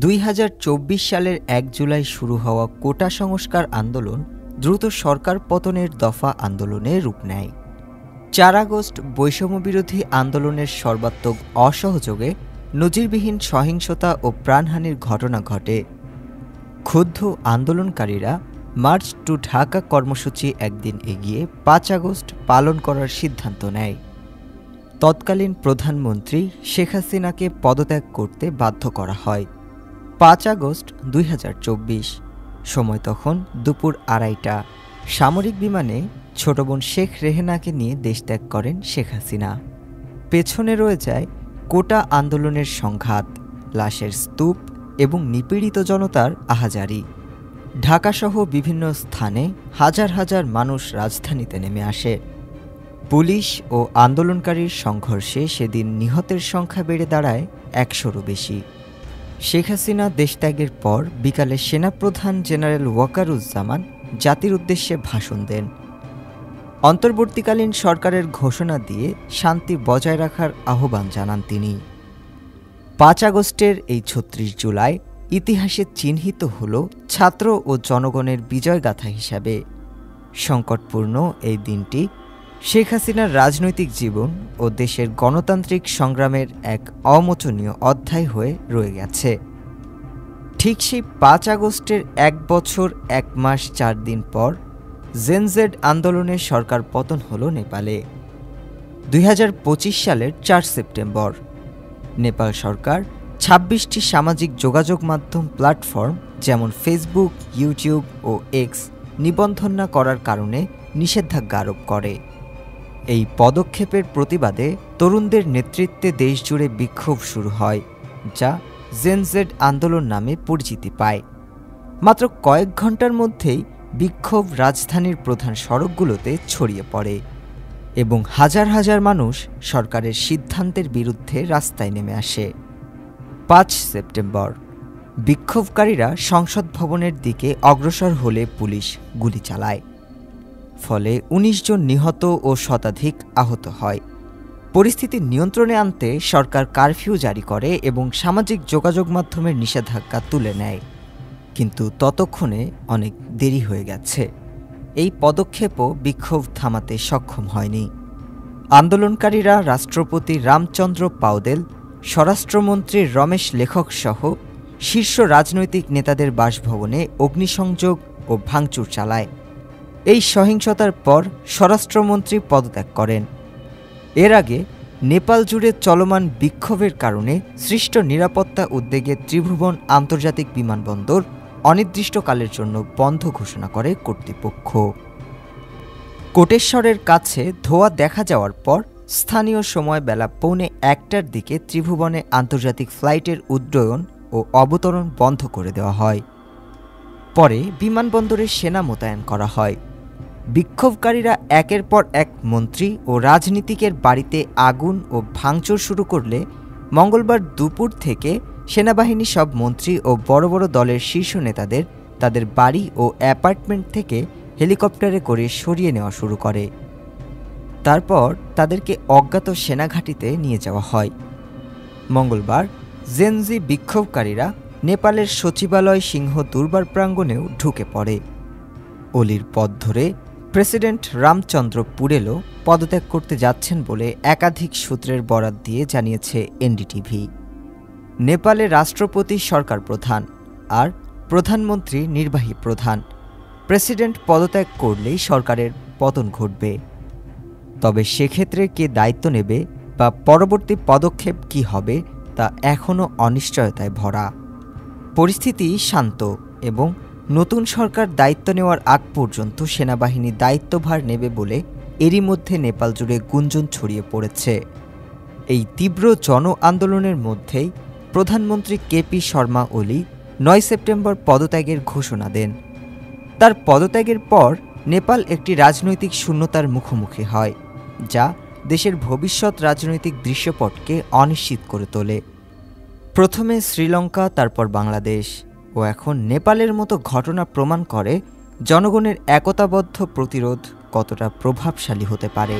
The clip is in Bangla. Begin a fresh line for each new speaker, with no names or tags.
2024 সালের 1 জুলাই শুরু হওয়া কোটা সংস্কার আন্দোলন দ্রুত সরকার পতনের দফা আন্দোলনে রূপ নেয়। 4 আগস্ট বৈষম্যবিরোধী আন্দোলনের সর্বাত্মক অসহযোগে নজিরবিহীন সহিংসতা ও প্রাণহানির ঘটনা ঘটে। ক্ষুব্ধ আন্দোলনকারীরা মার্চ টু ঢাকা কর্মসূচি একদিন এগিয়ে 5 আগস্ট পালন করার সিদ্ধান্ত নেয়। তৎকালীন প্রধানমন্ত্রী শেখ হাসিনাকে পদত্যাগ করতে বাধ্য করা হয়। 5 আগস্ট 2024, সময় তখন দুপুর 2:30টা। সামরিক বিমানে ছোট বোন শেখ রেহেনাকে নিয়ে দেশত্যাগ করেন শেখ হাসিনা। পেছনে রয়ে যায় কোটা আন্দোলনের সংঘাত, লাশের স্তূপ এবং নিপীড়িত জনতার আহাজারি। ঢাকাসহ বিভিন্ন স্থানে হাজার হাজার মানুষ রাজধানীতে নেমে আসে। পুলিশ ও আন্দোলনকারীর সংঘর্ষে সেদিন নিহতের সংখ্যা বেড়ে দাঁড়ায় 100-রও বেশি। শেখ হাসিনা দেশত্যাগের পর বিকালে সেনাপ্রধান জেনারেল ওয়াকারুজ্জামান জাতির উদ্দেশ্যে ভাষণ দেন। অন্তর্বর্তীকালীন সরকারের ঘোষণা দিয়ে শান্তি বজায় রাখার আহ্বান জানান তিনি। 5 আগস্টের এই 36 জুলাই ইতিহাসে চিহ্নিত হল ছাত্র ও জনগণের বিজয়গাথা হিসাবে। সংকটপূর্ণ এই দিনটি শেখ হাসিনার রাজনৈতিক জীবন ও দেশের গণতান্ত্রিক সংগ্রামের এক অমোচনীয় অধ্যায় হয়ে রয়ে গেছে। ঠিক সেই 5 আগস্টের 1 বছর 1 মাস 4 দিন পর জেনজেড আন্দোলনের সরকার পতন হল নেপালে। 2025 সালের 4 সেপ্টেম্বর নেপাল সরকার 26টি সামাজিক যোগাযোগ মাধ্যম প্ল্যাটফর্ম যেমন ফেসবুক, ইউটিউব ও এক্স নিবন্ধন না করার কারণে নিষেধাজ্ঞা আরোপ করে। এই পদক্ষেপের প্রতিবাদে তরুণদের নেতৃত্বে দেশজুড়ে বিক্ষোভ শুরু হয়, যা জেনজেড আন্দোলন নামে পরিচিতি পায়। মাত্র কয়েক ঘন্টার মধ্যেই বিক্ষোভ রাজধানীর প্রধান সড়কগুলোতে ছড়িয়ে পড়ে এবং হাজার হাজার মানুষ সরকারের সিদ্ধান্তের বিরুদ্ধে রাস্তায় নেমে আসে। 5 সেপ্টেম্বর বিক্ষোভকারীরা সংসদ ভবনের দিকে অগ্রসর হলে পুলিশ গুলি চালায়। ফলে 19 জন নিহত ও শতাধিক আহত হয়। পরিস্থিতি নিয়ন্ত্রণে আনতে সরকার কারফিউ জারি করে এবং সামাজিক যোগাযোগ মাধ্যমের নিষেধাজ্ঞা তুলে নেয়। কিন্তু ততক্ষণে অনেক দেরি হয়ে গেছে। এই পদক্ষেপও বিক্ষোভ থামাতে সক্ষম হয়নি। আন্দোলনকারীরা রাষ্ট্রপতি রামচন্দ্র পাউদেল, স্বরাষ্ট্রমন্ত্রী রমেশ লেখক সহ শীর্ষ রাজনৈতিক নেতাদের বাসভবনে অগ্নিসংযোগ ও ভাঙচুর চালায়। এই সহিংসতার পর স্বরাষ্ট্রমন্ত্রী পদত্যাগ করেন। এর আগে নেপাল জুড়ে চলমান বিক্ষোভের কারণে সৃষ্ট নিরাপত্তা উদ্বেগে ত্রিভুবন আন্তর্জাতিক বিমানবন্দর অনির্দিষ্টকালের জন্য বন্ধ ঘোষণা করে কর্তৃপক্ষ। কোটেশ্বরের কাছে ধোঁয়া দেখা যাওয়ার পর স্থানীয় সময় বেলা 1:45টার দিকে ত্রিভুবনে আন্তর্জাতিক ফ্লাইটের উড্ডয়ন ও অবতরণ বন্ধ করে দেওয়া হয়। পরে বিমানবন্দরে সেনা মোতায়েন করা হয়। বিক্ষোভকারীরা একের পর এক মন্ত্রী ও রাজনীতিকের বাড়িতে আগুন ও ভাঙচুর শুরু করলে মঙ্গলবার দুপুর থেকে সেনাবাহিনী সব মন্ত্রী ও বড় বড় দলের শীর্ষ নেতাদের তাদের বাড়ি ও অ্যাপার্টমেন্ট থেকে হেলিকপ্টারে করে সরিয়ে নেওয়া শুরু করে। তারপর তাদেরকে অজ্ঞাত সেনাঘাঁটিতে নিয়ে যাওয়া হয়। মঙ্গলবার জেনজি বিক্ষোভকারীরা নেপালের সচিবালয় সিংহ দুর্বার প্রাঙ্গণেও ঢুকে পড়ে। অলির পথ ধরে প্রেসিডেন্ট রামচন্দ্র পুরেলও পদত্যাগ করতে যাচ্ছেন বলে একাধিক সূত্রের বরাত দিয়ে জানিয়েছে এনডিটিভি। নেপালে রাষ্ট্রপতি সরকার প্রধান আর প্রধানমন্ত্রী নির্বাহী প্রধান। প্রেসিডেন্ট পদত্যাগ করলেই সরকারের পতন ঘটবে। তবে সেক্ষেত্রে কে দায়িত্ব নেবে বা পরবর্তী পদক্ষেপ কী হবে তা এখনও অনিশ্চয়তায় ভরা। পরিস্থিতি শান্ত এবং নতুন সরকার দায়িত্ব নেওয়ার আগ পর্যন্ত সেনাবাহিনী দায়িত্বভার নেবে বলে এরই মধ্যে নেপাল জুড়ে গুঞ্জন ছড়িয়ে পড়েছে। এই তীব্র জন আন্দোলনের মধ্যেই প্রধানমন্ত্রী কেপি শর্মা ওলি 9 সেপ্টেম্বর পদত্যাগের ঘোষণা দেন। তার পদত্যাগের পর নেপাল একটি রাজনৈতিক শূন্যতার মুখোমুখি হয়, যা দেশের ভবিষ্যৎ রাজনৈতিক দৃশ্যপটকে অনিশ্চিত করে তোলে। প্রথমে শ্রীলঙ্কা, তারপর বাংলাদেশ ও এখন নেপালের মতো ঘটনা প্রমাণ করে জনগণের একতাবদ্ধ প্রতিরোধ কতটা প্রভাবশালী হতে পারে।